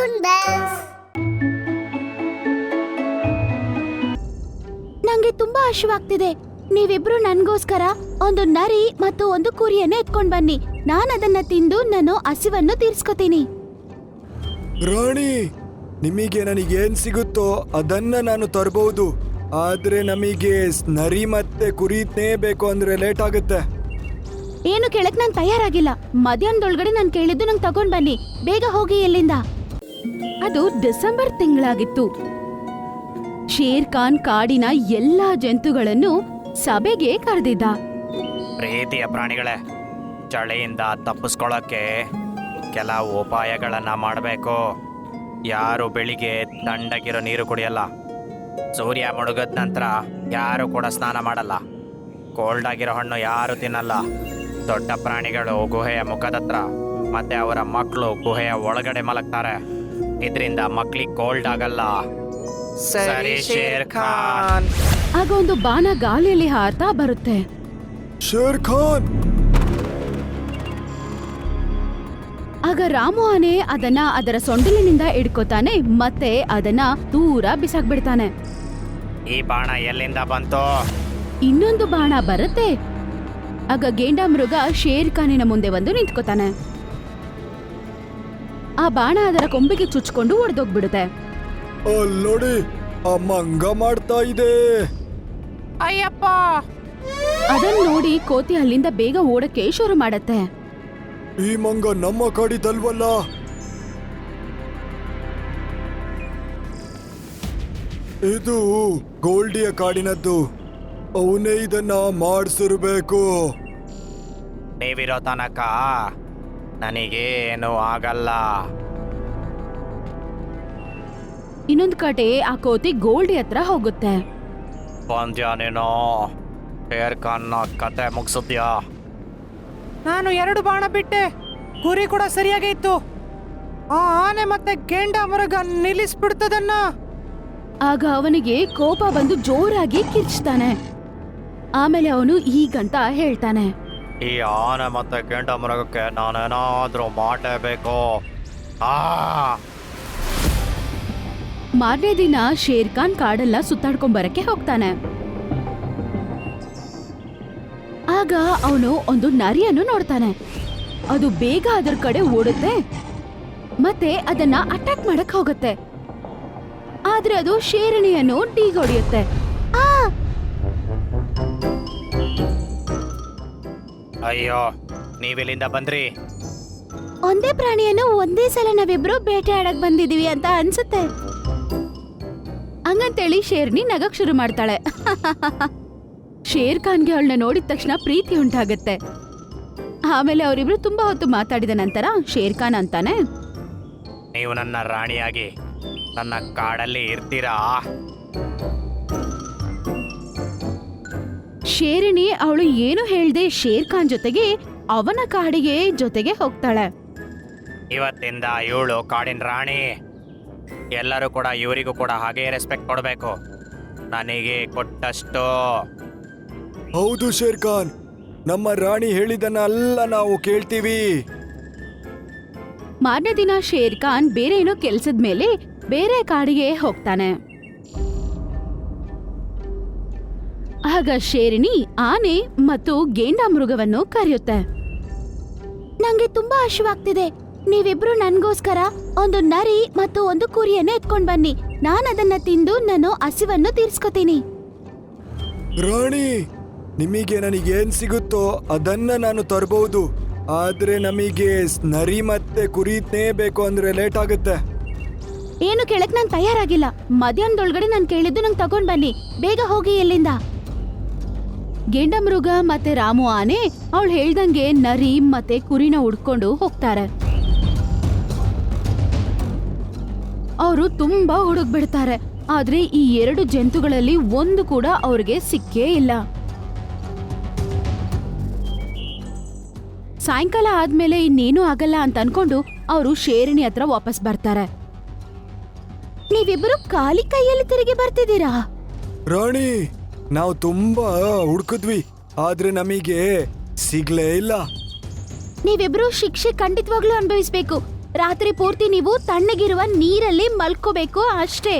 Cartoon bells. ನಂಗೆ ತುಂಬಾ ಹಸಿವಾಗ್ತಿದೆ. ನೀವಿಬ್ರು ನನ್ಗೋಸ್ಕರ ಒಂದು ನರಿ ಮತ್ತು ಒಂದು ಕುರಿಯನ್ನು ಎತ್ಕೊಂಡ್ ಬನ್ನಿ. ನಾನು ಅದನ್ನ ತಿಂದು ನಾನು ಹಸಿವನ್ನು ತೀರ್ಸ್ಕೊತೀನಿ. ರಾಣಿ, ನಿಮಗೆ ನನಗೇನ್ ಸಿಗುತ್ತೋ ಅದನ್ನ ನಾನು ತರಬಹುದು. ಆದ್ರೆ ನಮಗೆ ನರಿ ಮತ್ತೆ ಕುರಿನೇ ಬೇಕು ಅಂದ್ರೆ ಲೇಟ್ ಆಗುತ್ತೆ. ಏನು ಕೇಳಕ್ ನಾನ್ ತಯಾರಾಗಿಲ್ಲ. ಮಧ್ಯಾಹ್ನದೊಳಗಡೆ ನಾನು ಕೇಳಿದ್ದು ನಂಗೆ ತಗೊಂಡ್ ಬನ್ನಿ. ಬೇಗ ಹೋಗಿ ಎಲ್ಲಿಂದ. ಅದು ಡಿಸೆಂಬರ್ ತಿಂಗಳಾಗಿತ್ತು. ಶೇರ್ ಖಾನ್ ಕಾಡಿನ ಎಲ್ಲಾ ಜಂತುಗಳನ್ನು ಸಭೆಗೆ ಕರೆದಿದ್ದ. ಪ್ರೀತಿಯ ಪ್ರಾಣಿಗಳೇ, ಚಳಿಯಿಂದ ತಪ್ಪಿಸ್ಕೊಳ್ಳೋಕ್ಕೆ ಕೆಲವು ಉಪಾಯಗಳನ್ನ ಮಾಡಬೇಕು. ಯಾರು ಬೆಳಿಗ್ಗೆ ತಣ್ಣಗಿರೋ ನೀರು ಕುಡಿಯಲ್ಲ. ಸೂರ್ಯ ಮುಳುಗದ ನಂತರ ಯಾರು ಕೂಡ ಸ್ನಾನ ಮಾಡಲ್ಲ. ಕೋಲ್ಡ್ ಆಗಿರೋ ಹಣ್ಣು ಯಾರು ತಿನ್ನಲ್ಲ. ದೊಡ್ಡ ಪ್ರಾಣಿಗಳು ಗುಹೆಯ ಮುಖದತ್ರ ಮತ್ತೆ ಅವರ ಮಕ್ಕಳು ಗುಹೆಯ ಒಳಗಡೆ ಮಲಗ್ತಾರೆ. ಇದರಿಂದ ಮಕ್ಳಿಗೆ ಕೋಲ್ಡ್ ಆಗಲ್ಲ. ಸರಿ ಶೇರ್ ಖಾನ್. ಆಗ ಒಂದು ಬಾಣ ಗಾಳಿಯಲ್ಲಿ ಹಾರ್ತಾ ಬರುತ್ತೆ. ಶೇರ್ ಖಾನ್, ಆಗ ರಾಮು ಆನೆ ಅದನ್ನ ಅದರ ಸೊಂಡಿಲಿನಿಂದ ಹಿಡ್ಕೋತಾನೆ ಮತ್ತೆ ಅದನ್ನ ದೂರ ಬಿಸಾಕ್ಬಿಡ್ತಾನೆ. ಈ ಬಾಣ ಎಲ್ಲಿಂದ ಬಂತು? ಇನ್ನೊಂದು ಬಾಣ ಬರುತ್ತೆ. ಆಗ ಗೇಂಡ ಮೃಗ ಶೇರ್ ಖಾನಿನ ಮುಂದೆ ಬಂದು ನಿಂತ್ಕೋತಾನೆ. ಆ ಬಾಣ ಅದರ ಕೊಂಬಿಗೆ ಚುಚ್ಕೊಂಡು ಒಡೆದೋಗ್ಬಿಡುತ್ತೆ. ಅಲ್ಲೋಡಿ, ಆ ಮಂಗ ಮಾಡ್ತಾ ಇದೆ. ಅಯ್ಯಪ್ಪ! ಅದನ್ನ ನೋಡಿ ಕೋತಿ ಅಲ್ಲಿಂದ ಬೇಗ ಓಡಕ್ಕೆ ಶುರು ಮಾಡತ್ತೆ. ಈ ಮಂಗ ನಮ್ಮ ಕಾಡಿದಲ್ವಲ್ಲ. ಇದು ಗೋಲ್ಡಿಯ ಕಾಡಿನದ್ದು. ಅವನೇ ಇದನ್ನ ಮಾಡಿಸಿರ್ಬೇಕು. ನೀವಿರೋ ತನಕ ನನಗೇನು ಆಗಲ್ಲ. ಇನ್ನೊಂದ್ ಕಡೆ ಆ ಕೋತಿ ಗೋಲ್ಡಿ ಹತ್ರ ಹೋಗುತ್ತೆ. ಬಂದ್ಯಾ ನೀನು? ಶೇರ್ ಖಾನ್ನ ಕತೆ ಮುಗಿಸಿದ್ಯಾ? ನಾನು 2 ಬಾಣ ಬಿಟ್ಟೆ. ಗುರಿ ಕೂಡ ಸರಿಯಾಗೇ ಇತ್ತು. ಆ ಆನೆ ಮತ್ತೆ ಗೇಂಡ ಮೃಗ ನಿಲ್ಲಿಸ್ಬಿಡ್ತದನ್ನ. ಆಗ ಅವನಿಗೆ ಕೋಪ ಬಂದು ಜೋರಾಗಿ ಕಿರ್ಚ್ತಾನೆ. ಆಮೇಲೆ ಅವನು ಹೀಗಂತ ಹೇಳ್ತಾನೆ. ಈ ಆನೆ ಮತ್ತೆ ಗೇಂಡ ಮೃಗಕ್ಕೆ ನಾನೇನಾದ್ರೂ ಮಾಡಲೇಬೇಕು. ಮಾರನೇ ದಿನ ಶೇರ್ ಖಾನ್ ಕಾಡೆಲ್ಲ ಸುತ್ತಾಡ್ಕೊಂಬರಕ್ಕೆ ಹೋಗ್ತಾನೆ. ಆಗ ಅವನು ಒಂದು ನರಿಯನ್ನು ನೋಡ್ತಾನೆ. ಅದು ಬೇಗ ಅದರ ಕಡೆ ಓಡುತ್ತೆ ಮತ್ತೆ ಅದನ್ನ ಅಟ್ಯಾಕ್ ಮಾಡಕ್ ಹೋಗುತ್ತೆ. ಆದ್ರೆ ಅದು ಶೇರಣಿಯನ್ನು ಢೀಗೊಡಿಯುತ್ತೆ. ಅಯ್ಯೋ, ನೀವೆಲ್ಲಿಂದ ಬಂದ್ರಿ? ಒಂದೇ ಪ್ರಾಣಿಯನ್ನು ಒಂದೇ ಸಲ ನಾವಿಬ್ರು ಬೇಟೆ ಆಡಕ್ ಬಂದಿದೀವಿ ಅಂತ ಅನ್ಸುತ್ತೆ. ಹಂಗಂತೇಳಿ ಶೇರ್ನಿ ನಗಕ್ ಶುರು ಮಾಡ್ತಾಳೆ. ಶೇರ್ ಖಾನ್ಗೆ ಅವಳನ್ನ ನೋಡಿದ ತಕ್ಷಣ ಪ್ರೀತಿ ಉಂಟಾಗತ್ತೆ. ಆಮೇಲೆ ಅವರಿಬ್ರು ತುಂಬಾ ಹೊತ್ತು ಮಾತಾಡಿದ ನಂತರ ಶೇರ್ ಖಾನ್ ಅಂತಾನೆ, ನೀವು ನನ್ನ ರಾಣಿಯಾಗಿ ನನ್ನ ಕಾಡಲ್ಲಿ ಇರ್ತೀರಾ? ಶೇರಿಣಿ ಅವಳು ಏನು ಹೇಳ್ದೆ ಶೇರ್ ಖಾನ್ ಜೊತೆಗೆ ಅವನ ಕಾಡಿಗೆ ಜೊತೆಗೆ ಹೋಗ್ತಾಳೆ. ಇವತ್ತಿಂದ ಇವಳು ಕಾಡಿನ ರಾಣಿ. ಎಲ್ಲರೂ ಕೂಡ ಇವರಿಗೂ ಕೂಡ ಹಾಗೆ ರೆಸ್ಪೆಕ್ಟ್ ಕೊಡಬೇಕು, ನನಗೆ ಕೊಟ್ಟಷ್ಟು. ಹೌದು ಶೇರ್ ಖಾನ್, ನಮ್ಮ ರಾಣಿ ಹೇಳಿದನ್ನ ಎಲ್ಲ ನಾವು ಕೇಳ್ತೀವಿ. ಮಾರನೇ ದಿನ ಶೇರ್ ಖಾನ್ ಬೇರೆ ಏನೋ ಕೆಲ್ಸದ ಮೇಲೆ ಬೇರೆ ಕಾಡಿಗೆ ಹೋಗ್ತಾನೆ. ಆಗ ಶೇರಿಣಿ ಆನೆ ಮತ್ತು ಗೇಂಡ ಮೃಗವನ್ನು ಕರೆಯುತ್ತೆ. ನಂಗೆ ತುಂಬಾ ಹಸಿವಾಗ್ತಿದೆ. ನೀವಿಬ್ರು ನನ್ಗೋಸ್ಕರ ಒಂದು ನರಿ ಮತ್ತು ಒಂದು ಕುರಿಯನ್ನು ಎತ್ಕೊಂಡ್ ಬನ್ನಿ. ನಾನು ಅದನ್ನ ತಿಂದು ನಾನು ಹಸಿವನ್ನು ತೀರ್ಸ್ಕೊತೀನಿ. ರಾಣಿ, ನಿಮಗೆ ನನಗೇನ್ ಸಿಗುತ್ತೋ ಅದನ್ನ ನಾನು ತರಬಹುದು. ಆದ್ರೆ ನಮಗೆ ನರಿ ಮತ್ತೆ ಕುರಿನೇ ಬೇಕು ಅಂದ್ರೆ ಲೇಟ್ ಆಗುತ್ತೆ. ಏನು ಕೇಳಕ್ ನಾನ್ ತಯಾರಾಗಿಲ್ಲ. ಮಧ್ಯಾಹ್ನದೊಳಗಡೆ ನಾನು ಕೇಳಿದ್ದು ನಂಗೆ ತಗೊಂಡ್ ಬನ್ನಿ. ಬೇಗ ಹೋಗಿ ಎಲ್ಲಿಂದ. ಗೇಂಡ ಮೃಗ ಮತ್ತೆ ರಾಮು ಆನೆ ಅವಳು ಹೇಳ್ದಂಗೆ ನರಿ ಮತ್ತೆ ಕುರಿನ ಹುಡ್ಕೊಂಡು ಹೋಗ್ತಾರೆ. ಅವರು ತುಂಬಾ ಹುಡುಕ್ಬಿಡ್ತಾರೆ. ಆದ್ರೆ ಈ 2 ಜಂತುಗಳಲ್ಲಿ ಒಂದು ಕೂಡ ಅವ್ರಿಗೆ ಸಿಕ್ಕೇ ಇಲ್ಲ. ಸಾಯಂಕಾಲ ಆದ್ಮೇಲೆ ಇನ್ನೇನು ಆಗಲ್ಲ ಅಂತ ಅನ್ಕೊಂಡು ಅವರು ಶೇರಿಣಿ ಹತ್ರ ವಾಪಸ್ ಬರ್ತಾರೆ. ನೀವಿಬ್ರು ಖಾಲಿ ಕೈಯಲ್ಲಿ ತಿರುಗಿ ಬರ್ತಿದ್ದೀರಾ? ರಾಣಿ, ನಾವು ತುಂಬಾ ಹುಡುಕಿದ್ವಿ, ಆದ್ರೆ ನಮಗೆ ಸಿಗ್ಲೇ ಇಲ್ಲ. ನೀವಿಬ್ರು ಶಿಕ್ಷೆ ಖಂಡಿತವಾಗ್ಲೂ ಅನುಭವಿಸ್ಬೇಕು. ರಾತ್ರಿ ಪೂರ್ತಿ ನೀವು ತಣ್ಣಗಿರುವ ನೀರಲ್ಲಿ ಮಲ್ಕೋಬೇಕು ಅಷ್ಟೇ.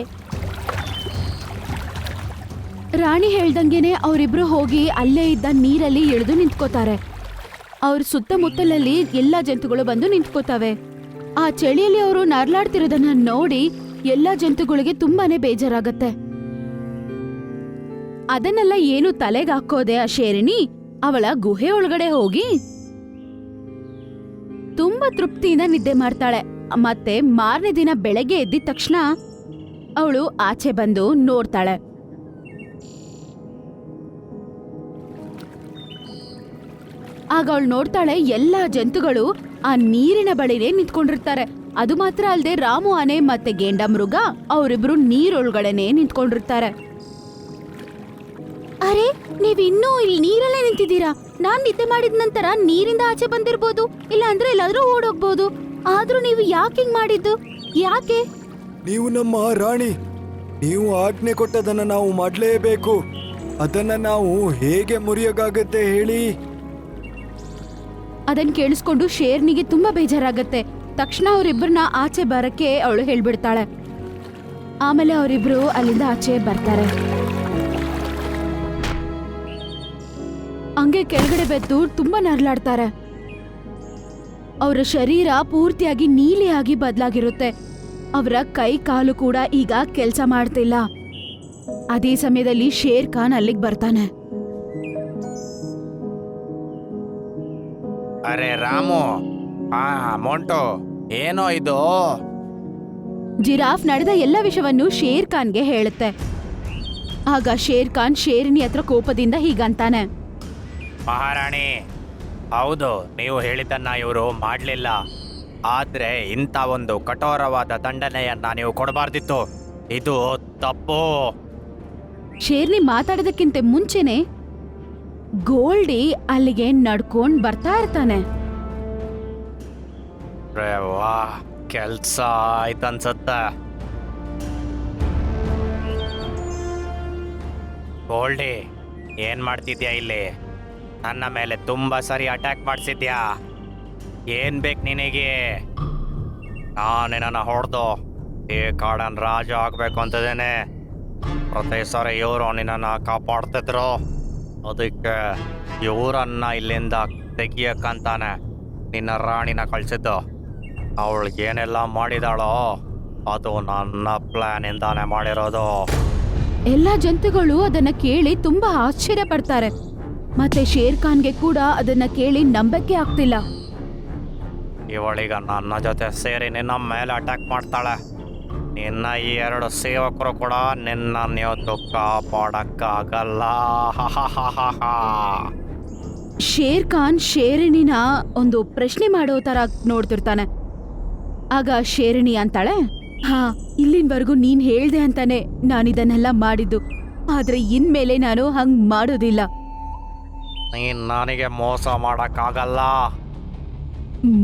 ರಾಣಿ ಹೇಳ್ದಂಗೆನೆ ಅವರಿಬ್ರು ಹೋಗಿ ಅಲ್ಲೇ ಇದ್ದ ನೀರಲ್ಲಿ ಇಳಿದು ನಿಂತ್ಕೋತಾರೆ. ಅವ್ರ ಸುತ್ತಮುತ್ತಲಲ್ಲಿ ಎಲ್ಲಾ ಜಂತುಗಳು ಬಂದು ನಿಂತ್ಕೋತವೆ. ಆ ಚಳಿಯಲ್ಲಿ ಅವರು ನರ್ಲಾಡ್ತಿರೋದನ್ನ ನೋಡಿ ಎಲ್ಲಾ ಜಂತುಗಳಿಗೆ ತುಂಬಾನೇ ಬೇಜಾರಾಗತ್ತೆ. ಅದನ್ನೆಲ್ಲ ಏನು ತಲೆಗೆ ಹಾಕೋದೆ ಆ ಶೇರಿಣಿ ಅವಳ ಗುಹೆ ಒಳಗಡೆ ಹೋಗಿ ತುಂಬಾ ತೃಪ್ತಿಯಿಂದ ನಿದ್ದೆ ಮಾಡ್ತಾಳೆ. ಮತ್ತೆ ಮಾರನೇ ದಿನ ಬೆಳಗ್ಗೆ ಎದ್ದಿದ ತಕ್ಷಣ ಅವಳು ಆಚೆ ಬಂದು ನೋಡ್ತಾಳೆ. ಆಗ ಅವಳು ನೋಡ್ತಾಳೆ ಎಲ್ಲಾ ಜಂತುಗಳು ಆ ನೀರಿನ ಬಳಿನೇ ನಿಂತ್ಕೊಂಡಿರ್ತಾರೆ. ಅದು ಮಾತ್ರ ಅಲ್ಲದೆ ರಾಮು ಆನೆ ಮತ್ತೆ ಗೇಂಡ ಮೃಗ ಅವರಿಬ್ರು ನೀರೊಳಗಡೆನೆ ನಿಂತ್ಕೊಂಡಿರ್ತಾರೆ. ಅರೆ, ನೀವಿನ್ನೂ ಇಲ್ಲಿ ನೀರಲ್ಲೇ ನಿಂತಿದ್ದೀರಾ? ನಾನ್ ನಿದ್ದೆ ಮಾಡಿದ ನಂತರ ನೀರಿಂದ ಆಚೆ ಬಂದಿರ್ಬೋದು, ಇಲ್ಲ ಅಂದ್ರೆ ಎಲ್ಲಾದ್ರೂ ಓಡೋಗ್ಬೋದು. ಆದ್ರೂ ನೀವು ಯಾಕೆ ಹಿಂಗ್ ಮಾಡಿದ್ದು? ಯಾಕೆ? ನೀವು ನಮ್ಮ ರಾಣಿ, ನೀವು ಆಜ್ಞೆ ಕೊಟ್ಟದನ್ನ ನಾವು ಮಾಡ್ಲೇಬೇಕು. ಅದನ್ನ ನಾವು ಹೇಗೆ ಮುರಿಯೋಕ್ಕಾಗತ್ತೆ ಹೇಳಿ? ಅದನ್ ಕೇಳಿಸ್ಕೊಂಡು ಶೇರ್ನಿಗೆ ತುಂಬಾ ಬೇಜಾರಾಗತ್ತೆ. ತಕ್ಷಣ ಅವರಿಬ್ಬರನ್ನ ಆಚೆ ಬರಕ್ಕೆ ಅವಳು ಹೇಳ್ಬಿಡ್ತಾಳೆ. ಆಮೇಲೆ ಅವರಿಬ್ರು ಅಲ್ಲಿಂದ ಆಚೆ ಬರ್ತಾರೆ. ಹಂಗೆ ಕೆಳಗಡೆ ಬೆದ್ದು ತುಂಬಾ ನರಳಾಡ್ತಾರೆ. ಅವರ ಶರೀರ ಪೂರ್ತಿಯಾಗಿ ನೀಲಿಯಾಗಿ ಬದಲಾಗಿರುತ್ತೆ. ಅವರ ಕೈ ಕಾಲು ಕೂಡ ಈಗ ಕೆಲ್ಸ ಮಾಡ್ತಿಲ್ಲ. ಅದೇ ಸಮಯದಲ್ಲಿ ಶೇರ್ ಖಾನ್ ಅಲ್ಲಿಗೆ ಬರ್ತಾನೆ. ಅರೆ ರಾಮು, ಮೊಂಟು, ಏನೋ ಇದು? ಜಿರಾಫ್ ನಡೆದ ಎಲ್ಲ ವಿಷಯವನ್ನು ಶೇರ್ ಖಾನ್ಗೆ ಹೇಳುತ್ತೆ. ಆಗ ಶೇರ್ ಖಾನ್ ಶೇರಿನಿ ಹತ್ರ ಕೋಪದಿಂದ ಹೀಗಂತಾನೆ. ಮಹಾರಾಣಿ, ಹೌದು, ನೀವು ಹೇಳಿದ್ದನ್ನ ಇವರು ಮಾಡಲಿಲ್ಲ. ಆದ್ರೆ ಇಂಥ ಒಂದು ಕಠೋರವಾದ ದಂಡನೆಯನ್ನ ನೀವು ಕೊಡಬಾರ್ದಿತ್ತು. ಇದು ತಪ್ಪು. ಶೇರ್ನಿ ಮಾತಾಡೋದಕ್ಕಿಂತ ಮುಂಚೆನೆ ಗೋಲ್ಡಿ ಅಲ್ಲಿಗೆ ನಡ್ಕೊಂಡ್ ಬರ್ತಾ ಇರ್ತಾನೆ. ವಾ, ಕೆಲ್ಸ ಆಯ್ತನ್ಸತ್ತ. ಗೋಲ್ಡಿ, ಏನ್ ಮಾಡ್ತಿದ್ಯಾ ಇಲ್ಲಿ? ನನ್ನ ಮೇಲೆ ತುಂಬಾ ಸರಿ ಅಟ್ಯಾಕ್ ಮಾಡಿಸಿದ್ಯಾ. ಏನ್ ಬೇಕು ನಿನಗೆ? ನಾನೇ ನನ್ನ ಹೊಡೆದು ಈ ಕಾಡನ್ ರಾಜ ಆಗ್ಬೇಕು ಅಂತದೇನೆ. ಪ್ರತಿ ಸರಿ ಇವರು ನಿನ್ನನ್ನು ಕಾಪಾಡ್ತಿದ್ರು. ಅದಕ್ಕೆ ಇವರನ್ನ ಇಲ್ಲಿಂದ ತೆಗಿಯಕ್ಕಂತಾನೆ ನಿನ್ನ ರಾಣಿನ ಕಳಿಸಿದ್ದು. ಅವಳು ಏನೆಲ್ಲ ಮಾಡಿದಾಳೋ ಅದು ನನ್ನ ಪ್ಲಾನ್ ಇಂದಾನೆ ಮಾಡಿರೋದು. ಎಲ್ಲಾ ಜಂತುಗಳು ಅದನ್ನ ಕೇಳಿ ತುಂಬಾ ಆಶ್ಚರ್ಯ ಪಡ್ತಾರೆ. ಮತ್ತೆ ಶೇರ್ ಖಾನ್ಗೆ ಕೂಡ ಅದನ್ನ ಕೇಳಿ ನಂಬಕ್ಕೆ ಆಗ್ತಿಲ್ಲ. ಇವಳೀಗ ನನ್ನ ಜೊತೆ ಸೇರಿ ನಿನ್ನ ಮೇಲೆ ಅಟ್ಯಾಕ್ ಮಾಡ್ತಾಳೆ. ನಿನ್ನ ಈ 2 ಸೇವಕರು ಕೂಡ ನಿನ್ನ ಇವತ್ತು ಕಾಪಾಡಕ್ಕಾಗಲ್ಲ. ಶೇರ್ ಖಾನ್ ಶೇರಿಣಿನ ಒಂದು ಪ್ರಶ್ನೆ ಮಾಡೋ ತರ ನೋಡ್ತಿರ್ತಾನೆ. ಆಗ ಶೇರಿಣಿ ಅಂತಾಳೆ, ಹಾ, ಇಲ್ಲಿನವರೆಗೂ ನೀನ್ ಹೇಳ್ದೆ ಅಂತಾನೆ ನಾನಿದನ್ನೆಲ್ಲ ಮಾಡಿದ್ದು. ಆದ್ರೆ ಇನ್ಮೇಲೆ ನಾನು ಹಂಗ್ ಮಾಡೋದಿಲ್ಲ. ನೀನ್ ನನಗೆ ಮೋಸ ಮಾಡಕ್ಕಾಗಲ್ಲ.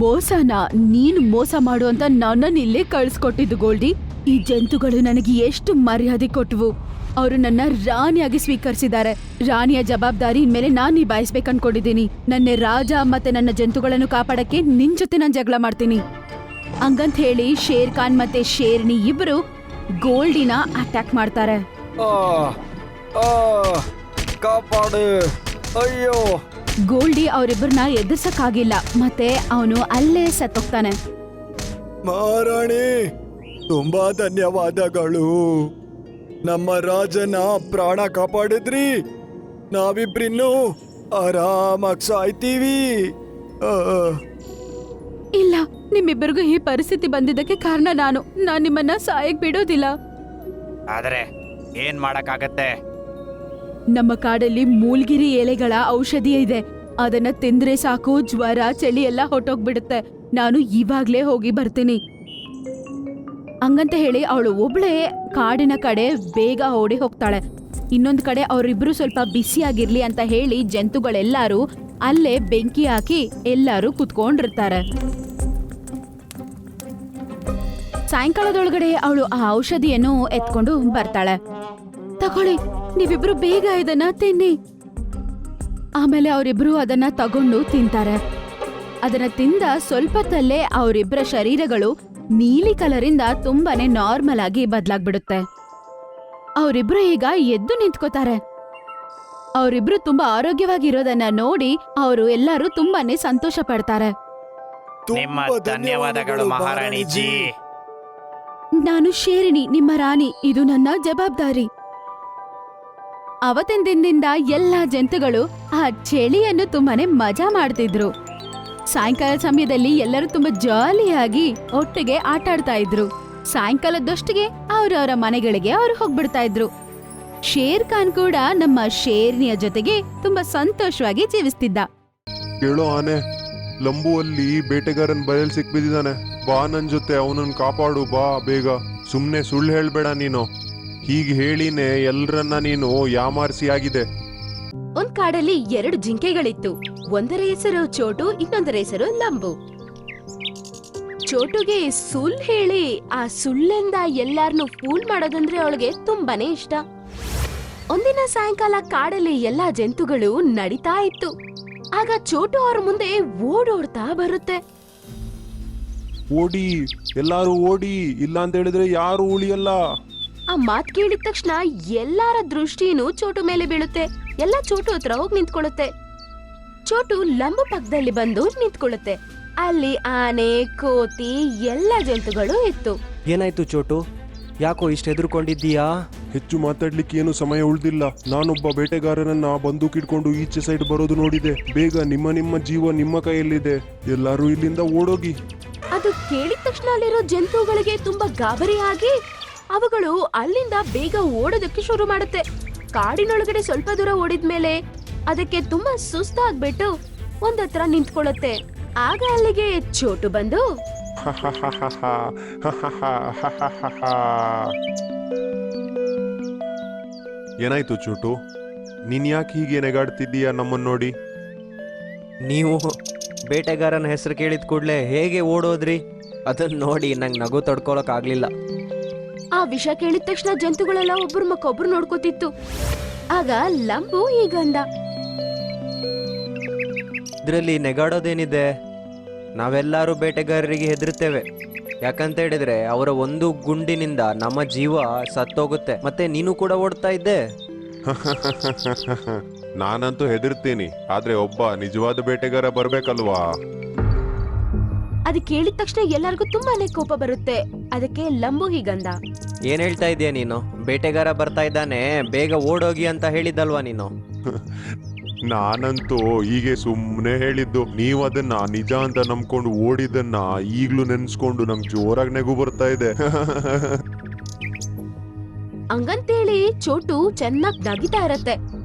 ಮೋಸನ? ನೀನು ಮೋಸ ಮಾಡು ಅಂತ ನನ್ನನ್ನು ಇಲ್ಲೇ ಕಳ್ಸ್ಕೊಟ್ಟಿದ್ದು ಗೋಲ್ಡಿ. ಈ ಜಂತುಗಳು ನನಗೆ ಎಷ್ಟು ಮರ್ಯಾದೆ ಕೊಟ್ಟವು. ಅವರು ನನ್ನ ರಾಣಿಯಾಗಿ ಸ್ವೀಕರಿಸಿದ್ದಾರೆ. ರಾಣಿಯ ಜವಾಬ್ದಾರಿ ಇನ್ಮೇಲೆ ನಾನ್ ನಿಭಾಯಿಸ್ಬೇಕು ಅನ್ಕೊಂಡಿದ್ದೀನಿ. ನನ್ನ ರಾಜ ಮತ್ತೆ ನನ್ನ ಜಂತುಗಳನ್ನು ಕಾಪಾಡಕ್ಕೆ ನಿನ್ ಜೊತೆ ನಾನು ಜಗಳ ಮಾಡ್ತೀನಿ ಹಂಗಂತ ಹೇಳಿ ಶೇರ್ ಖಾನ್ ಮತ್ತೆ ಶೇರ್ನಿ ಇಬ್ರು ಗೋಲ್ಡಿನ ಅಟ್ಯಾಕ್ ಮಾಡ್ತಾರೆ. ಕಾಪಾಡು, ಅಯ್ಯೋ! ಗೋಲ್ಡಿ ಅವರಿಬ್ಬರನ್ನ ಎದುರ್ಸಕ್ಕಾಗಿಲ್ಲ. ಮತ್ತೆ ಅವನು ಅಲ್ಲೇ ಸತ್ತೋಗ್ತಾನೆ. ಮಹಾರಾಣಿ, ತುಂಬಾ ಧನ್ಯವಾದಗಳು. ನಮ್ಮ ರಾಜನ ಪ್ರಾಣ ಕಾಪಾಡಿದ್ರಿ. ನಾವಿಬ್ರಿನ್ನೂ ಆರಾಮಾಗಿ ಸಾಯ್ತೀವಿ. ಇಲ್ಲ, ನಿಮ್ಮಿಬ್ಬರಿಗೂ ಈ ಪರಿಸ್ಥಿತಿ ಬಂದಿದ್ದಕ್ಕೆ ಕಾರಣ ನಾನು ನಿಮ್ಮನ್ನ ಸಾಯಕ್ ಬಿಡೋದಿಲ್ಲ. ಆದ್ರೆ ಏನ್ ಮಾಡಕ್ಕಾಗತ್ತೆ? ನಮ್ಮ ಕಾಡಲ್ಲಿ ಮೂಲ್ಗಿರಿ ಎಲೆಗಳ ಔಷಧಿ ಇದೆ. ಅದನ್ನ ತಿಂದ್ರೆ ಸಾಕು, ಜ್ವರ ಚಳಿ ಎಲ್ಲ ಹೊಟ್ಟೋಗ್ಬಿಡುತ್ತೆ. ನಾನು ಇವಾಗ್ಲೇ ಹೋಗಿ ಬರ್ತೀನಿ ಹಂಗಂತ ಹೇಳಿ ಅವಳು ಒಬ್ಳೆ ಕಾಡಿನ ಕಡೆ ಬೇಗ ಓಡಿ ಹೋಗ್ತಾಳೆ. ಇನ್ನೊಂದ್ ಕಡೆ ಅವರಿಬ್ರು ಸ್ವಲ್ಪ ಬಿಸಿಯಾಗಿರ್ಲಿ ಅಂತ ಹೇಳಿ ಜಂತುಗಳೆಲ್ಲಾರು ಅಲ್ಲೇ ಬೆಂಕಿ ಹಾಕಿ ಎಲ್ಲಾರು ಕುತ್ಕೊಂಡಿರ್ತಾರೆ. ಸಾಯಂಕಾಲದೊಳಗಡೆ ಅವಳು ಆ ಔಷಧಿಯನ್ನು ಎತ್ಕೊಂಡು ಬರ್ತಾಳೆ. ತಗೊಳ್ಳಿ, ನೀವಿಬ್ರು ಬೇಗ ಇದನ್ನ ತಿನ್ನಿ. ಆಮೇಲೆ ಅವರಿಬ್ರು ಅದನ್ನ ತಗೊಂಡು ತಿಂತಾರೆ. ಅದನ್ನ ತಿಂದ ಸ್ವಲ್ಪತ್ತಲ್ಲೇ ಅವರಿಬ್ಬರ ಶರೀರಗಳು ನೀಲಿ ಕಲರಿಂದ ತುಂಬಾನೇ ನಾರ್ಮಲ್ ಆಗಿ ಬದಲಾಗ್ಬಿಡುತ್ತೆ. ಅವರಿಬ್ರು ಈಗ ಎದ್ದು ನಿಂತ್ಕೋತಾರೆ. ಅವರಿಬ್ರು ತುಂಬಾ ಆರೋಗ್ಯವಾಗಿರೋದನ್ನ ನೋಡಿ ಅವರು ಎಲ್ಲರೂ ತುಂಬಾನೇ ಸಂತೋಷ ಪಡ್ತಾರೆ. ನಿಮ್ಮ ಧನ್ಯವಾದಗಳು ಮಹಾರಾಣಿಜಿ. ನಾನು ಶೇರಿಣಿ, ನಿಮ್ಮ ರಾಣಿ. ಇದು ನನ್ನ ಜವಾಬ್ದಾರಿ. ಅವತ್ತಿನ ದಿನದಿಂದ ಎಲ್ಲಾ ಜಂತುಗಳು ಆ ಚಳಿಯನ್ನು ತುಂಬಾನೇ ಮಜಾ ಮಾಡ್ತಿದ್ರು. ಸಾಯಂಕಾಲ ಸಮಯದಲ್ಲಿ ಎಲ್ಲರೂ ತುಂಬಾ ಜಾಲಿಯಾಗಿ ಒಟ್ಟಿಗೆ ಆಟ ಆಡ್ತಾ ಇದ್ರು. ಸಾಯಂಕಾಲದೊಷ್ಟಿಗೆ ಅವರವರ ಮನೆಗಳಿಗೆ ಅವರು ಹೋಗ್ಬಿಡ್ತಾ ಇದ್ರು. ಶೇರ್ ಖಾನ್ ಕೂಡ ನಮ್ಮ ಶೇರ್ನಿಯ ಜೊತೆಗೆ ತುಂಬಾ ಸಂತೋಷವಾಗಿ ಜೀವಿಸ್ತಿದ್ದ. ಕೇಳೋ ಆನೆ, ಲಂಬು ಅಲ್ಲಿ ಬೇಟೆಗಾರನ್ ಬಯಲ್ ಸಿಕ್ಬಿದ್ದಾನೆ. ಬಾ ನನ್ ಜೊತೆ, ಅವನನ್ನ ಕಾಪಾಡು ಬಾ ಬೇಗ. ಸುಮ್ನೆ ಸುಳ್ಳು ಹೇಳ್ಬೇಡ ನೀನು. ಹೀಗೆ ಹೇಳಿನೇ ಎಲ್ರನ್ನ ನೀನು ಯಾಮಾರಿಸಿ ಆಗಿದೆ. ಒಂದ್ ಕಾಡಲ್ಲಿ 2 ಜಿಂಕೆಗಳಿತ್ತು. ಒಂದರ ಹೆಸರು ಚೋಟು, ಇನ್ನೊಂದರ ಹೆಸರು ಲಂಬು. ಚೋಟುಗೆ ಸುಳ್ಳು ಹೇಳಿ ಆ ಸುಳ್ಳಿಂದ ಎಲ್ಲಾರ್ನು ಫೂಲ್ ಮಾಡೋದಂದ್ರೆ ಅವಳಿಗೆ ತುಂಬಾನೇ ಇಷ್ಟ. ಒಂದಿನ ಸಾಯಂಕಾಲ ಕಾಡಲ್ಲಿ ಎಲ್ಲಾ ಜಂತುಗಳು ನಡೀತಾ ಇತ್ತು. ಆಗ ಚೋಟು ಅವ್ರ ಮುಂದೆ ಓಡೋಡ್ತಾ ಬರುತ್ತೆ. ಓಡಿ, ಎಲ್ಲಾರು ಓಡಿ, ಇಲ್ಲ ಅಂತ ಹೇಳಿದ್ರೆ ಯಾರು ಉಳಿಯಲ್ಲ. ಆ ಮಾತ್ ಕೇಳಿದ ತಕ್ಷಣ ಎಲ್ಲಾರ ದೃಷ್ಟಿನೂ ಚೋಟು ಮೇಲೆ ಬೀಳುತ್ತೆ. ಎಲ್ಲ ಚೋಟು ಹತ್ರ ಹೋಗಿ ನಿಂತ್ಕೊಳ್ಳುತ್ತೆ. ಚೋಟು ಲಂಬು ಪಕ್ಕದಲ್ಲಿ ಬಂದು ನಿಂತ್ಕೊಳ್ಳುತ್ತೆ. ಅಲ್ಲಿ ಆನೆ, ಕೋತಿ ಎಲ್ಲ ಜಂತುಗಳು ಇತ್ತು. ಏನಾಯ್ತು ಚೋಟು, ಯಾಕೋ ಇಷ್ಟು ಹೆದರ್ಕೊಂಡಿದ್ದೀಯಾ? ಹೆಚ್ಚು ಮಾತಾಡ್ಲಿಕ್ಕೆ ಏನು ಸಮಯ ಉಳ್ದಿಲ್ಲ. ನಾನೊಬ್ಬ ಬೇಟೆಗಾರನನ್ನ ಬಂದೂಕ್ ಇಟ್ಕೊಂಡು ಈಚೆ ಸೈಡ್ ಬರೋದು ನೋಡಿದೆ. ಬೇಗ ನಿಮ್ಮ ಜೀವ ನಿಮ್ಮ ಕೈಯಲ್ಲಿದೆ. ಎಲ್ಲಾರು ಇಲ್ಲಿಂದ ಓಡೋಗಿ. ಅದು ಕೇಳಿದ ತಕ್ಷಣ ಅಲ್ಲಿರೋ ಜಂತುಗಳಿಗೆ ತುಂಬಾ ಗಾಬರಿ ಆಗಿ ಅವುಗಳು ಅಲ್ಲಿಂದ ಬೇಗ ಓಡೋದಕ್ಕೆ ಶುರು ಮಾಡುತ್ತೆ. ಕಾಡಿನೊಳಗಡೆ ಸ್ವಲ್ಪ ದೂರ ಓಡಿದ್ಮೇಲೆ ಅದಕ್ಕೆ ತುಂಬಾ ಸುಸ್ತಾಗ್ಬಿಟ್ಟು ಒಂದತ್ರ ನಿಂತ್ಕೊಳ್ಳುತ್ತೆ. ಆಗ ಅಲ್ಲಿಗೆ ಚೋಟು ಬಂದು, ಏನಾಯ್ತು ಚೋಟು, ನೀನ್ ಯಾಕೆ ಹೀಗೆ ನೆಗಾಡ್ತಿದ್ದೀಯಾ ನಮ್ಮನ್ನ ನೋಡಿ? ನೀವು ಬೇಟೆಗಾರನ ಹೆಸರು ಕೇಳಿದ ಕೂಡಲೇ ಹೇಗೆ ಓಡೋದ್ರಿ? ಅದನ್ನ ನೋಡಿ ನಂಗೆ ನಗು ತಡ್ಕೊಳಕ್ ಆಗ್ಲಿಲ್ಲ. ಆ ವಿಷಯ ಕೇಳಿದ ತಕ್ಷಣ ಜಂತುಗಳೆಲ್ಲ ಒಬ್ರ ಮಕ್ಕೊಬ್ರು ನೋಡ್ಕೋತಿತ್ತು. ಆಗ ಲಂಬು ಹೀಗಂದ, ಇದ್ರಲ್ಲಿ ನೆಗಾಡೋದೇನಿದೆ? ನಾವೆಲ್ಲರೂ ಬೇಟೆಗಾರರಿಗೆ ಹೆದರ್ತೇವೆ. ಯಾಕಂತ ಹೇಳಿದ್ರೆ ಅವರ ಒಂದು ಗುಂಡಿನಿಂದ ನಮ್ಮ ಜೀವ ಸತ್ತೋಗುತ್ತೆ. ಮತ್ತೆ ನೀನು ಕೂಡ ಓಡ್ತಾ ಇದ್ದೆ. ನಾನಂತೂ ಹೆದರ್ತೀನಿ, ಆದ್ರೆ ಒಬ್ಬ ನಿಜವಾದ ಬೇಟೆಗಾರ ಬರ್ಬೇಕಲ್ವಾ? ಅದು ಕೇಳಿದ ತಕ್ಷಣ ಎಲ್ಲರಿಗೂ ತುಂಬಾನೇ ಕೋಪ ಬರುತ್ತೆ. ಅದಕ್ಕೆ ಲಂಬು ಹೀಗಂದ, ಏನ್ ಹೇಳ್ತಾ ಇದೀಯ ನೀನು? ಬೇಟೆಗಾರ ಬರ್ತಾ ಇದ್ದಾನೆ, ಬೇಗ ಓಡೋಗಿ ಅಂತ ಹೇಳಿದ್ದಲ್ವಾ ನೀನು? ನಾನಂತೂ ಹೀಗೆ ಸುಮ್ಮನೆ ಹೇಳಿದ್ದು. ನೀವು ಅದನ್ನ ನಿಜ ಅಂತ ನಂಬ್ಕೊಂಡು ಓಡಿದನ್ನ ಈಗ್ಲೂ ನೆನ್ಸ್ಕೊಂಡು ನಂಗೆ ಜೋರಾಗಿ ನಗು ಬರ್ತಾ ಇದೆ. ಹಂಗಂತೇಳಿ ಚೋಟು ಚೆನ್ನಾಗ್ ನಗಿತಾ ಇರತ್ತೆ.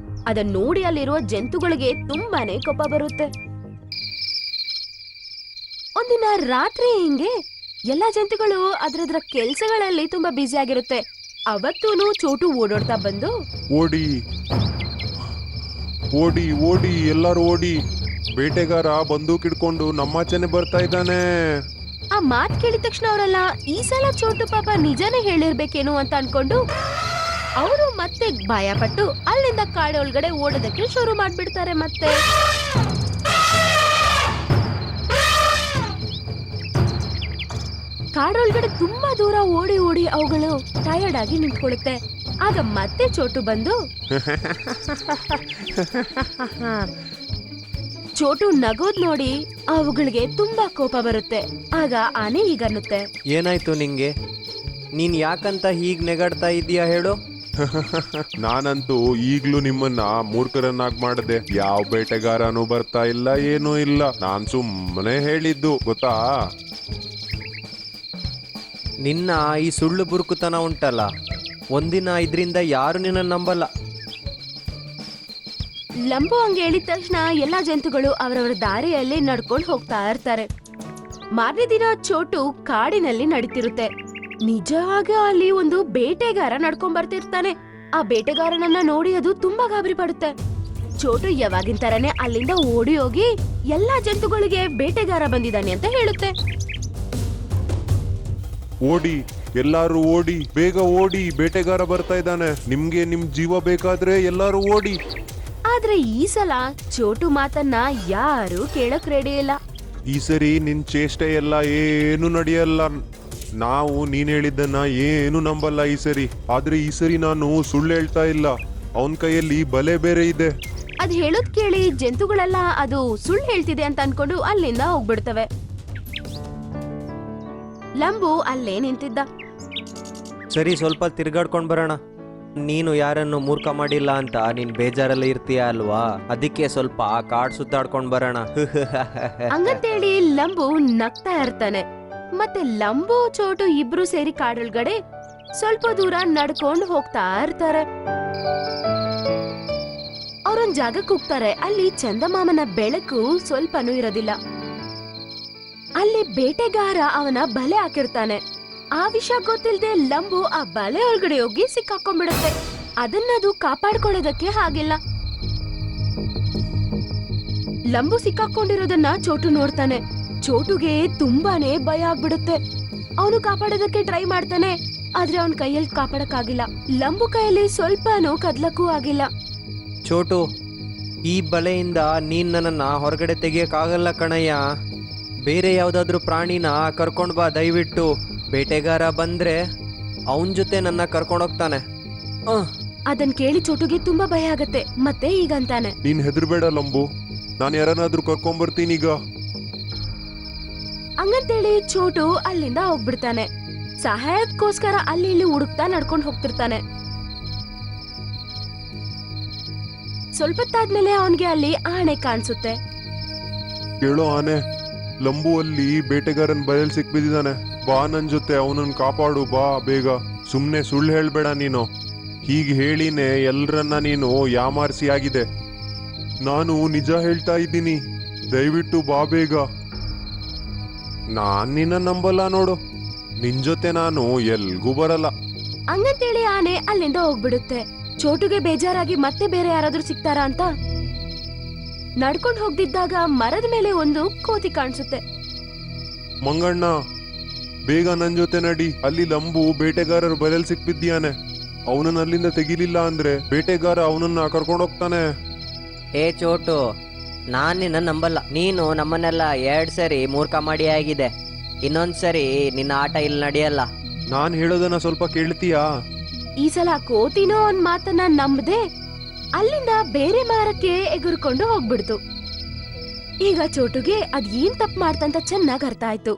ಅದನ್ನ ನೋಡಿ ಅಲ್ಲಿರುವ ಜಂತುಗಳಿಗೆ ತುಂಬಾನೇ ಕೋಪ ಬರುತ್ತೆ. ಒಂದಿನ ರಾತ್ರಿ ಹಿಂಗೆ ಎಲ್ಲಾ ಜಂತುಗಳು ಅದ್ರದ್ರ ಕೆಲ್ಸಗಳಲ್ಲಿ ತುಂಬಾ ಬ್ಯುಸಿ ಆಗಿರುತ್ತೆ. ಅವತ್ತೂನು ಚೋಟು ಓಡೋಡ್ತಾ ಬಂದು, ಓಡಿ ಓಡಿ ಓಡಿ, ಎಲ್ಲರೂ ಓಡಿ, ಬೇಟೆಗಾರ ಬಂದೂಕ್ ಹಿಡ್ಕೊಂಡು ನಮ್ಮಾಚೆನೆ ಬರ್ತಾ ಇದ್ದಾನೆ. ಆ ಮಾತ್ ಕೇಳಿದ ತಕ್ಷಣ ಅವರೆಲ್ಲ ಈ ಸಲ ಚೋಟು ಪಾಪ ನಿಜಾನೇ ಹೇಳಿರ್ಬೇಕೇನು ಅಂತ ಅನ್ಕೊಂಡು ಅವರು ಮತ್ತೆ ಭಯ ಪಟ್ಟು ಅಲ್ಲಿಂದ ಕಾಡೊಳಗಡೆ ಓಡೋದಕ್ಕೆ ಶುರು ಮಾಡ್ಬಿಡ್ತಾರೆ. ಮತ್ತೆ ಕಾಡೊಳಗಡೆ ತುಂಬಾ ದೂರ ಓಡಿ ಓಡಿ ಅವುಗಳು ಟಯರ್ಡ್ ಆಗಿ ನಿಂತ್ಕೊಳ್ಳುತ್ತೆ. ಆಗ ಮತ್ತೆ ಚೋಟು ಬಂದು, ಚೋಟು ನಗೋದ್ ನೋಡಿ ಅವುಗಳಿಗೆ ತುಂಬಾ ಕೋಪ ಬರುತ್ತೆ. ಆಗ ಆನೆ ಹೀಗನ್ನುತ್ತೆ, ಏನಾಯ್ತು ನಿಂಗೆ? ನೀನ್ ಯಾಕಂತ ಹೀಗ್ ನೆಗಾಡ್ತಾ ಇದೀಯಾ ಹೇಳು? ನಾನಂತೂ ಈಗ್ಲೂ ನಿಮ್ಮನ್ನ ಮೂರ್ಖರನ್ನಾಗಿ ಮಾಡದೆ. ಯಾವ ಬೇಟೆಗಾರನೂ ಬರ್ತಾ ಇಲ್ಲ, ಏನೂ ಇಲ್ಲ. ನಾನ್ ಸುಮ್ಮನೆ ಹೇಳಿದ್ದು ಗೊತ್ತಾ? ನಿನ್ನ ಈ ಸುಳ್ಳು ಬುರುಕುತನ ಉಂಟಲ್ಲ, ಒಂದಿನ ಇದರಿಂದ ಯಾರು ನಿನ್ನ ನಂಬಲ್ಲ. ಲಂಬು ಹಂಗೆ ಹೇಳಿದ ತಕ್ಷಣ ಎಲ್ಲಾ ಜಂತುಗಳು ಅವರವರ ದಾರಿಯಲ್ಲಿ ನಡ್ಕೊಂಡು ಹೋಗ್ತಾ ಇರ್ತಾರೆ. ಮಾರನೇ ದಿನ ಚೋಟು ಕಾಡಿನಲ್ಲಿ ನಡೀತಿರುತ್ತೆ. ನಿಜವಾಗ ಅಲ್ಲಿ ಒಂದು ಬೇಟೆಗಾರ ನಡ್ಕೊಂಡ್ ಬರ್ತಿರ್ತಾನೆ. ಆ ಬೇಟೆಗಾರನನ್ನ ನೋಡಿ ಅದು ತುಂಬಾ ಗಾಬರಿ ಪಡುತ್ತೆ. ಚೋಟು ಯಾವಾಗಿನ ತರನೇ ಅಲ್ಲಿಂದ ಓಡಿ ಹೋಗಿ ಎಲ್ಲಾ ಜಂತುಗಳಿಗೆ ಬೇಟೆಗಾರ ಬಂದಿದ್ದಾನೆ ಅಂತ ಹೇಳುತ್ತೆ. ಓಡಿ, ಎಲ್ಲಾರು ಓಡಿ, ಬೇಗ ಓಡಿ, ಬೇಟೆಗಾರ ಬರ್ತಾ ಇದ್ದಾನೆ. ನಿಮ್ಗೆ ನಿಮ್ ಜೀವ ಬೇಕಾದ್ರೆ ಎಲ್ಲಾರು ಓಡಿ. ಆದ್ರೆ ಈ ಸಲ ಚೋಟು ಮಾತನ್ನ ಯಾರು ಕೇಳಕ್ ರೆಡಿ ಇಲ್ಲ. ಈ ಸರಿ ನಿನ್ ಚೇಷ್ಟೆ ಎಲ್ಲ ಏನು ನಡೆಯಲ್ಲ. ನಾವು ನೀನ್ ಹೇಳಿದ್ದನ್ನ ಏನು ನಂಬಲ್ಲ ಈ ಸರಿ. ಆದ್ರೆ ಈ ಸರಿ ನಾನು ಸುಳ್ಳು ಹೇಳ್ತಾ ಇಲ್ಲ. ಅವನ್ ಕೈಯಲ್ಲಿ ಬಲೆ ಬೇರೆ ಇದೆ. ಅದ್ ಹೇಳೋದ್ ಕೇಳಿ ಜಂತುಗಳೆಲ್ಲ ಅದು ಸುಳ್ಳು ಹೇಳ್ತಿದೆ ಅಂತ ಅನ್ಕೊಂಡು ಅಲ್ಲಿಂದ ಹೋಗ್ಬಿಡ್ತವೆ. ಲಂಬು ಅಲ್ಲೇ ನಿಂತಿದ್ದ. ಸರಿ, ಸ್ವಲ್ಪ ತಿರ್ಗಾಡ್ಕೊಂಡ್ ಬರೋಣ. ನೀನು ಯಾರನ್ನು ಮೂರ್ಖ ಮಾಡಿಲ್ಲ ಅಂತ ನೀನ್ ಬೇಜಾರಲ್ಲಿ ಇರ್ತೀಯ ಅಲ್ವಾ, ಅದಕ್ಕೆ ಸ್ವಲ್ಪ ಕಾಡ್ ಸುತ್ತಾಡ್ಕೊಂಡ್ ಬರೋಣ. ಹಂಗಂತೇಳಿ ಲಂಬು ನಗ್ತಾ ಇರ್ತಾನೆ. ಮತ್ತೆ ಲಂಬು ಚೋಟು ಇಬ್ರು ಸೇರಿ ಕಾಡೊಳಗಡೆ ಸ್ವಲ್ಪ ದೂರ ನಡ್ಕೊಂಡು ಹೋಗ್ತಾ ಇರ್ತಾರೆ. ಅವ್ರೊಂದ್ ಜಾಗಕ್ಕೆ ಹೋಗ್ತಾರೆ. ಅಲ್ಲಿ ಚಂದಮಾಮನ ಬೆಳಕು ಸ್ವಲ್ಪನೂ ಇರೋದಿಲ್ಲ. ಅಲ್ಲಿ ಬೇಟೆಗಾರ ಅವನ ಬಲೆ ಹಾಕಿರ್ತಾನೆ. ಆ ವಿಷಯ ಗೊತ್ತಿಲ್ದೆ ಲಂಬು ಆ ಬಲೆ ಒಳಗಡೆ ಹೋಗಿ ಸಿಕ್ಕಾಕೊಂಡ್ಬಿಡುತ್ತೆ. ಅದನ್ನದು ಕಾಪಾಡ್ಕೊಳ್ಳೋದಕ್ಕೆ ಆಗಿಲ್ಲ. ಲಂಬು ಸಿಕ್ಕಾಕೊಂಡಿರೋದನ್ನ ಚೋಟು ನೋಡ್ತಾನೆ. ಚೋಟುಗೆ ತುಂಬಾನೇ ಭಯ ಆಗ್ಬಿಡುತ್ತೆ. ಅವನು ಕಾಪಾಡೋದಕ್ಕೆ ಟ್ರೈ ಮಾಡ್ತಾನೆ, ಆದ್ರೆ ಅವನ್ ಕೈಯಲ್ಲಿ ಕಾಪಾಡಕ್ಕಾಗಿಲ್ಲ. ಲಂಬು ಕೈಯಲ್ಲಿ ಸ್ವಲ್ಪನೂ ಕದ್ಲಕ್ಕೂ ಆಗಿಲ್ಲ. ಚೋಟು, ಈ ಬಲೆಯಿಂದ ನೀನ್ ನನ್ನನ್ನ ಹೊರಗಡೆ ತೆಗಿಯಕ್ಕಾಗಲ್ಲ ಕಣಯ್ಯ. ಬೇರೆ ಯಾವ್ದಾದ್ರು ಪ್ರಾಣಿನ ಕರ್ಕೊಂಡ್ ಬಾ ದಯವಿಟ್ಟು. ಬೇಟೆಗಾರ ಬಂದ್ರೆ ಅವನ್ ಜೊತೆ ನನ್ನ ಕರ್ಕೊಂಡೋಗ್ತಾನೆ. ಅದನ್ ಕೇಳಿ ಚೋಟುಗೆ ತುಂಬಾ ಭಯ ಆಗತ್ತೆ. ಮತ್ತೆ ಈಗಂತಾನೆ, ನೀನ್ ಹೆದರ್ಬೇಡ ಲಂಬು, ನಾನು ಯಾರನ್ನಾದ್ರೂ ಕರ್ಕೊಂಬರ್ತೀನಿ ಈಗ. ಹಂಗಂತೇಳಿ ಚೋಟು ಅಲ್ಲಿಂದ ಹೋಗ್ಬಿಡ್ತಾನೆ. ಸಹಾಯಕ್ಕೋಸ್ಕರ ಅಲ್ಲಿ ಇಲ್ಲಿ ಹುಡುಕ್ತಾ ನಡ್ಕೊಂಡು ಹೋಗ್ತಿರ್ತಾನೆ. ಸ್ವಲ್ಪತ್ತಾದ್ಮೇಲೆ ಅವನ್ಗೆ ಅಲ್ಲಿ ಆನೆ ಕಾಣಿಸುತ್ತೆ. ಕೇಳೋ ಆನೆ, ಲಂಬು ಅಲ್ಲಿ ಬೇಟೆಗಾರನ್ ಬಯಲ್ ಸಿಕ್ಬಿದ್ದಾನೆ. ಬಾ ನನ್ ಜೊತೆ, ಅವನನ್ನ ಕಾಪಾಡು ಬಾ ಬೇಗ. ಸುಮ್ನೆ ಸುಳ್ಳು ಹೇಳ್ಬೇಡ ನೀನು. ಹೀಗೆ ಹೇಳಿನೇ ಎಲ್ರನ್ನ ನೀನು ಯಾಮಾರಿಸಿ ಆಗಿದೆ. ನಾನು ನಿಜ ಹೇಳ್ತಾ ಇದ್ದೀನಿ, ದಯವಿಟ್ಟು ಬಾ ಬೇಗ. ನಾನ್ ನಿನ್ನ ನಂಬಲ್ಲ ನೋಡು. ನಿನ್ ಜೊತೆ ನಾನು ಎಲ್ಗೂ ಬರಲ್ಲ. ಹಂಗಂತೇಳಿ ಆನೆ ಅಲ್ಲಿಂದ ಹೋಗ್ಬಿಡುತ್ತೆ. ಚೋಟುಗೆ ಬೇಜಾರಾಗಿ ಮತ್ತೆ ಬೇರೆ ಯಾರಾದ್ರೂ ಸಿಗ್ತಾರಾ ಅಂತ ನಡ್ಕೊಂಡು ಹೋಗ್ದಿದ್ದಾಗ ಮರದ ಮೇಲೆ ಒಂದು ಕೋತಿ ಕಾಣಿಸುತ್ತೆ. ಮಂಗಣ್ಣ, ಬೇಗ ನನ್ ಜೊತೆ ನಡಿ. ಅಲ್ಲಿ ಲಂಬು ಬೇಟೆಗಾರರು ಬಯಲ್ ಸಿಕ್ಬಿದ್ಯಾನೆ. ಅವನನ್ನ ಅಲ್ಲಿಂದ ತೆಗಿಲಿಲ್ಲ ಅಂದ್ರೆ ಬೇಟೆಗಾರ ಅವನನ್ನ ಕರ್ಕೊಂಡೋಗ್ತಾನೆ. ಏ ಚೋಟು, ನಾನ್ ನಿನ್ನ ನಂಬಲ್ಲ. ನೀನು ನಮ್ಮನ್ನೆಲ್ಲ 2 ಸರಿ ಮೂರ್ಖ ಮಾಡಿ ಆಗಿದೆ. ಇನ್ನೊಂದ್ಸರಿ ನಿನ್ನ ಆಟ ಇಲ್ಲಿ ನಡೆಯಲ್ಲ. ನಾನ್ ಹೇಳೋದನ್ನ ಸ್ವಲ್ಪ ಕೇಳ್ತೀಯಾ? ಈ ಸಲ ಕೋತಿನೋ ಅವನ್ ಮಾತನ್ನ ನಂಬದೆ ಅಲ್ಲಿಂದ ಬೇರೆ ಮರಕ್ಕೆ ಎಗುರ್ಕೊಂಡು ಹೋಗ್ಬಿಡ್ತು. ಈಗ ಚೋಟುಗೆ ಅದ್ ಏನ್ ತಪ್ಪು ಮಾಡ್ತಂತ ಚೆನ್ನಾಗ್ ಅರ್ಥ ಆಯ್ತು.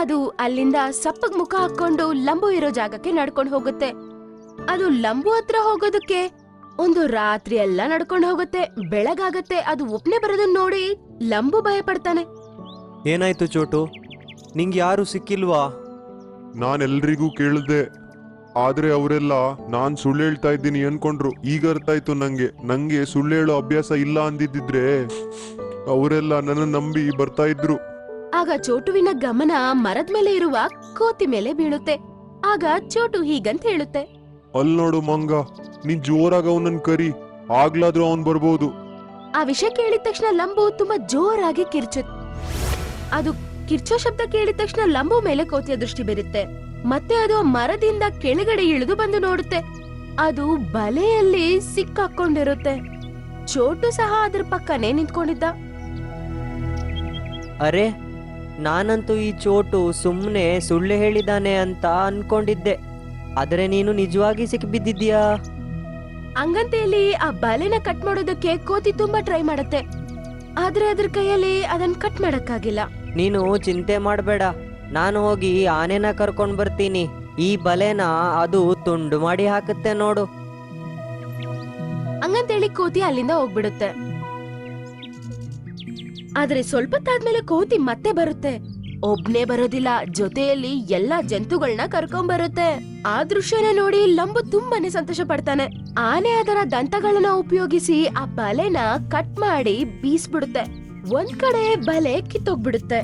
ಅದು ಅಲ್ಲಿಂದ ಸಪ್ಪಗ್ ಮುಖ ಹಾಕೊಂಡು ಲಂಬು ಇರೋ ಜಾಗಕ್ಕೆ ನಡ್ಕೊಂಡು ಹೋಗುತ್ತೆ. ಅದು ಲಂಬು ಹತ್ರ ಹೋಗೋದಕ್ಕೆ ಒಂದು ರಾತ್ರಿ ಎಲ್ಲ ನಡ್ಕೊಂಡು ಹೋಗುತ್ತೆ. ಬೆಳಗಾಗತ್ತೆ. ಅದು ಒಪ್ನೆ ಬರೋದನ್ನ ನೋಡಿ ಲಂಬು ಭಯ ಪಡ್ತಾನೆ. ಏನಾಯ್ತು ಚೋಟು, ನಿಂಗೆ ಯಾರು ಸಿಕ್ಕಿಲ್ವಾ? ನಾನ್ ಎಲ್ರಿಗೂ ಕೇಳ್ದೆ, ಆದ್ರೆ ಅವರೆಲ್ಲ ನಾನ್ ಸುಳ್ಳು ಹೇಳ್ತಾ ಇದ್ದೀನಿ ಅನ್ಕೊಂಡ್ರು. ಈಗ ಅರ್ಥ ಆಯ್ತು ನಂಗೆ ಸುಳ್ಳು ಹೇಳೋ ಅಭ್ಯಾಸ ಇಲ್ಲ ಅಂದಿದ್ರೆ ಅವರೆಲ್ಲ ನನ್ನ ನಂಬಿ ಬರ್ತಾ ಇದ್ರು. ಆಗ ಚೋಟುವಿನ ಗಮನ ಮರದ ಮೇಲೆ ಇರುವ ಕೋತಿ ಮೇಲೆ ಬೀಳುತ್ತೆ. ಆಗ ಚೋಟು ಹೀಗಂತ ಹೇಳುತ್ತೆ, ಅಲ್ ನೋಡು ಮಂಗ, ನೀನ್ ಜೋರಾಗ ಅವನನ್ ಕರಿ, ಆಗ್ಲಾದ್ರೂ ಅವನ್ ಬರ್ಬೋದು. ಆ ವಿಷಯ ಕೇಳಿದ ತಕ್ಷಣ ಲಂಬು ತುಂಬಾ ಜೋರಾಗಿ ಕಿರ್ಚುತ್ತೆ. ಅದು ಕಿರ್ಚೋ ಶಬ್ದ ಕೇಳಿದ ತಕ್ಷಣ ಲಂಬು ಮೇಲೆ ಕೋತಿಯ ದೃಷ್ಟಿ ಬೀರುತ್ತೆ. ಮತ್ತೆ ಅದು ಮರದಿಂದ ಕೆಳಗಡೆ ಇಳಿದು ಬಂದು ನೋಡುತ್ತೆ. ಅದು ಬಲೆಯಲ್ಲಿ ಸಿಕ್ಕಾಕೊಂಡಿರುತ್ತೆ. ಚೋಟು ಸಹ ಅದ್ರ ಪಕ್ಕನೆ ನಿಂತ್ಕೊಂಡಿದ್ದ. ಅರೆ, ನಾನಂತೂ ಈ ಚೋಟು ಸುಮ್ಮನೆ ಸುಳ್ಳು ಹೇಳಿದಾನೆ ಅಂತ ಅನ್ಕೊಂಡಿದ್ದೆ. ಆದ್ರೆ ನೀನು ನಿಜವಾಗಿ ಸಿಕ್ಕಿಬಿದ್ದಿದ್ಯಾ? ಹಂಗಂತೇಳಿ ಆ ಬಲೆನ ಕಟ್ ಮಾಡೋದಕ್ಕೆ ಕೋತಿ ತುಂಬಾ ಟ್ರೈ ಮಾಡುತ್ತೆ. ಆದ್ರೆ ಅದ್ರ ಕೈಯಲ್ಲಿ ಅದನ್ನ ಕಟ್ ಮಾಡಕ್ಕಾಗಿಲ್ಲ. ನೀನು ಚಿಂತೆ ಮಾಡಬೇಡ, ನಾನು ಹೋಗಿ ಆನೆನ ಕರ್ಕೊಂಡ್ ಬರ್ತೀನಿ. ಈ ಬಲೆನ ಅದು ತುಂಡು ಮಾಡಿ ಹಾಕುತ್ತೆ ನೋಡು. ಹಂಗಂತೇಳಿ ಕೋತಿ ಅಲ್ಲಿಂದ ಹೋಗ್ಬಿಡುತ್ತೆ. ಆದ್ರೆ ಸ್ವಲ್ಪತ್ತಾದ್ಮೇಲೆ ಕೋತಿ ಮತ್ತೆ ಬರುತ್ತೆ. ಒಬ್ನೇ ಬರೋದಿಲ್ಲ, ಜೊತೆಯಲ್ಲಿ ಎಲ್ಲಾ ಜಂತುಗಳನ್ನ ಕರ್ಕೊಂಡ್ ಬರುತ್ತೆ. ಆ ದೃಶ್ಯನ ನೋಡಿ ಲಂಬು ತುಂಬಾನೇ ಸಂತೋಷ ಪಡ್ತಾನೆ. ಆನೆ ಅದರ ದಂತಗಳನ್ನ ಉಪಯೋಗಿಸಿ ಆ ಬಲೆನ ಕಟ್ ಮಾಡಿ ಬೀಸ್ಬಿಡುತ್ತೆ. ಒಂದ್ ಕಡೆ ಬಲೆ ಕಿತ್ತೋಗ್ಬಿಡುತ್ತೆ.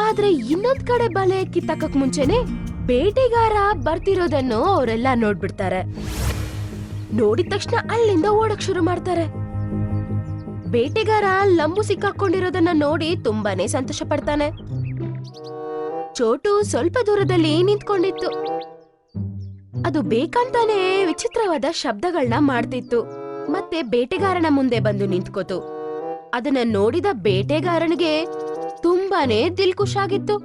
ಆದ್ರೆ ಇನ್ನೊಂದ್ ಕಡೆ ಬಲೆ ಕಿತ್ತಕ್ಕಕ್ ಮುಂಚೆನೆ ಬೇಟೆಗಾರ ಬರ್ತಿರೋದನ್ನು ಅವರೆಲ್ಲ ನೋಡ್ಬಿಡ್ತಾರೆ. ನೋಡಿದ ತಕ್ಷಣ ಅಲ್ಲಿಂದ ಓಡಕ್ ಶುರು ಮಾಡ್ತಾರೆ. ಬೇಟೆಗಾರ ಲಂಬು ಸಿಕ್ಕಾಕೊಂಡಿರೋದನ್ನ ನೋಡಿ ತುಂಬಾನೇ ಸಂತೋಷ ಪಡ್ತಾನೆ. ಚೋಟು ಸ್ವಲ್ಪ ದೂರದಲ್ಲಿ ನಿಂತ್ಕೊಂಡಿತ್ತು. ಅದು ಬೇಕಂತಾನೆ ವಿಚಿತ್ರವಾದ ಶಬ್ದಗಳನ್ನ ಮಾಡ್ತಿತ್ತು. ಮತ್ತೆ ಬೇಟೆಗಾರನ ಮುಂದೆ ಬಂದು ನಿಂತ್ಕೋತು. ಅದನ್ನ ನೋಡಿದ ಬೇಟೆಗಾರನಿಗೆ ತುಂಬಾನೇ ದಿಲ್ಖುಷಾಗಿತ್ತು.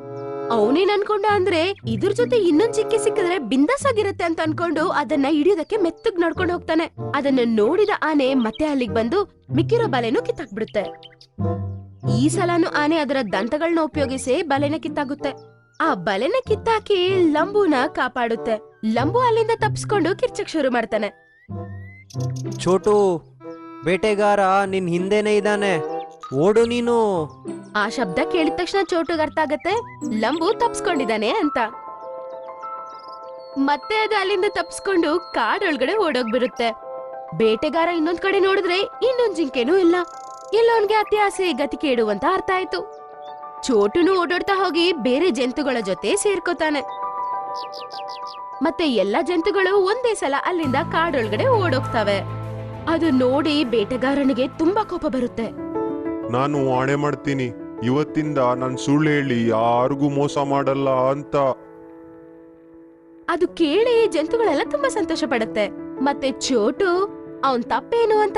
ಅವನೇನ್ ಅನ್ಕೊಂಡ ಅಂದ್ರೆ ಇದ್ರ ಜೊತೆ ಇನ್ನೊಂದ್ ಚಿಕ್ಕಿ ಸಿಕ್ಕಿದ್ರೆ ಬಿಂದಾಸ್ ಆಗಿರತ್ತೆ ಅಂತ ಅನ್ಕೊಂಡು ಅದನ್ನ ಹಿಡಿಯೋದಕ್ಕೆ ಮೆತ್ತಗ್ ನಡ್ಕೊಂಡು ಹೋಗ್ತಾನೆ. ಅದನ್ನ ನೋಡಿದ ಆನೆ ಮತ್ತೆ ಅಲ್ಲಿಗೆ ಬಂದು ಮಿಕ್ಕಿರೋ ಬಲೆನೂ ಕಿತ್ತಾಕ್ಬಿಡುತ್ತೆ. ಈ ಸಲನು ಆನೆ ಅದರ ದಂತಗಳನ್ನ ಉಪಯೋಗಿಸಿ ಬಲೆನ ಕಿತ್ತಾಗುತ್ತೆ. ಆ ಬಲೆನ ಕಿತ್ತಾಕಿ ಲಂಬುನ ಕಾಪಾಡುತ್ತೆ. ಲಂಬು ಅಲ್ಲಿಂದ ತಪ್ಪಿಸ್ಕೊಂಡು ಕಿರ್ಚಕ್ ಶುರು ಮಾಡ್ತಾನೆ. ಚೋಟು, ಬೇಟೆಗಾರ ನಿನ್ ಹಿಂದೆನೆ ಇದ್ದಾನೆ, ಓಡು ನೀನು. ಆ ಶಬ್ದ ಕೇಳಿದ ತಕ್ಷಣ ಚೋಟುಗ್ ಅರ್ಥ ಆಗತ್ತೆ ಲಂಬು ತಪ್ಸ್ಕೊಂಡಿದ್ದಾನೆ ಅಂತ. ಮತ್ತೆ ಅದು ಅಲ್ಲಿಂದ ತಪ್ಸ್ಕೊಂಡು ಕಾಡೊಳಗಡೆ ಓಡೋಗ್ಬಿರುತ್ತೆ. ಬೇಟೆಗಾರ ಇನ್ನೊಂದ್ ಕಡೆ ನೋಡಿದ್ರೆ ಇನ್ನೊಂದ್ ಜಿಂಕೆನೂ ಇಲ್ಲ. ಎಲ್ಲವನ್ಗೆ ಅತಿ ಆಸೆ ಗತಿ ಕೇಡು ಅಂತ ಅರ್ಥ ಆಯ್ತು. ಚೋಟುನು ಓಡಾಡ್ತಾ ಹೋಗಿ ಬೇರೆ ಜಂತುಗಳ ಜೊತೆ ಸೇರ್ಕೋತಾನೆ. ಮತ್ತೆ ಎಲ್ಲಾ ಜಂತುಗಳು ಒಂದೇ ಸಲ ಅಲ್ಲಿಂದ ಕಾಡೊಳಗಡೆ ಓಡೋಗ್ತವೆ. ಅದು ನೋಡಿ ಬೇಟೆಗಾರನಿಗೆ ತುಂಬಾ ಕೋಪ ಬರುತ್ತೆ. ನಾನು ಆಣೆ ಮಾಡ್ತೀನಿ, ಇವತ್ತಿಂದ ನಾನು ಸುಳ್ಳು ಹೇಳಿ ಯಾರಿಗೂ ಮೋಸ ಮಾಡಲ್ಲ ಅಂತ. ಅದು ಕೇಳಿ ಜಂತುಗಳೆಲ್ಲ ತುಂಬಾ ಸಂತೋಷ ಪಡುತ್ತೆ. ಮತ್ತೆ ಚೋಟು ಅವನ್ ತಪ್ಪೇನು ಅಂತ